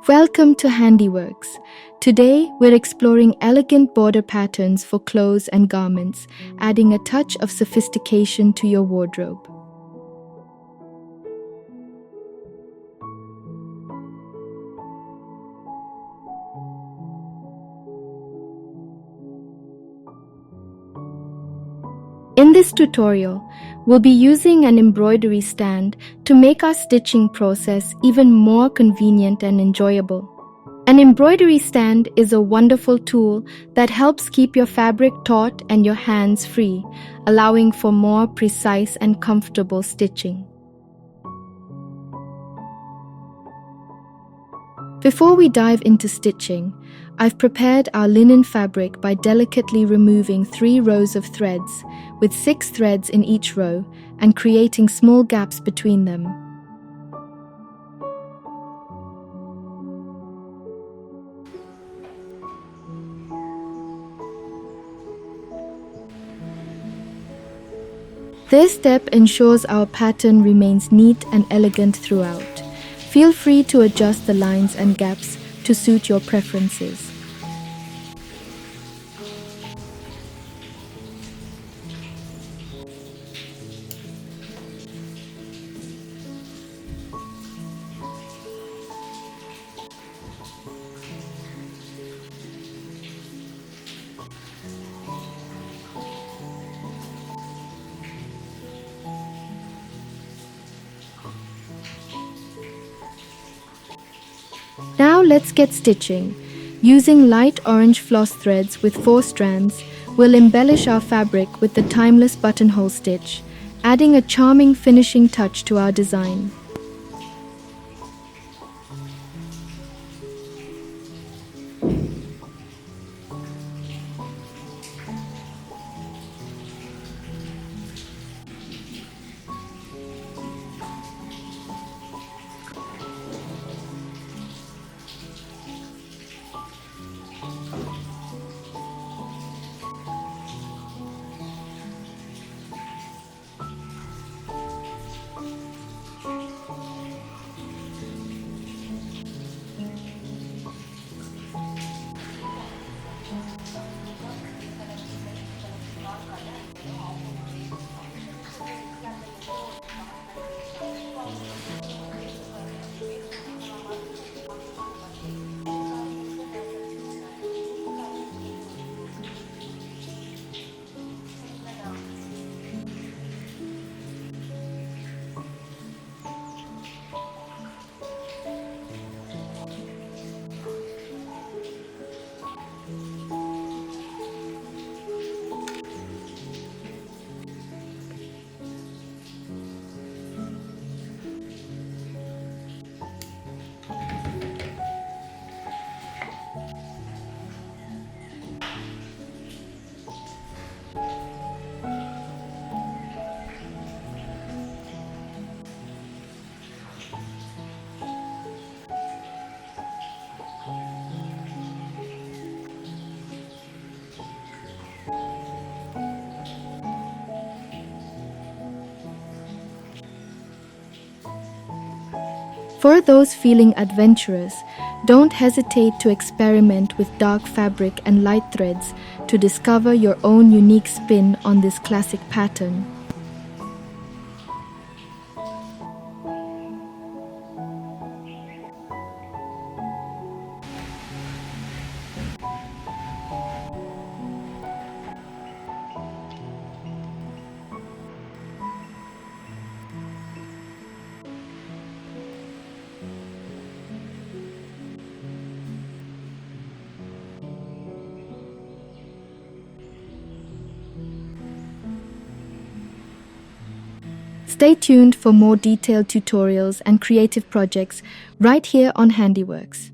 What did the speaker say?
Welcome to HandiWorks. Today, we're exploring elegant border patterns for clothes and garments, adding a touch of sophistication to your wardrobe. In this tutorial, we'll be using an embroidery stand to make our stitching process even more convenient and enjoyable. An embroidery stand is a wonderful tool that helps keep your fabric taut and your hands free, allowing for more precise and comfortable stitching. Before we dive into stitching, I've prepared our linen fabric by delicately removing 3 rows of threads, with 6 threads in each row, and creating small gaps between them. This step ensures our pattern remains neat and elegant throughout. Feel free to adjust the lines and gaps to suit your preferences. Now let's get stitching. Using light orange floss threads with 4 strands, we'll embellish our fabric with the timeless buttonhole stitch, adding a charming finishing touch to our design. For those feeling adventurous, don't hesitate to experiment with dark fabric and light threads to discover your own unique spin on this classic pattern. Stay tuned for more detailed tutorials and creative projects right here on HandiWorks.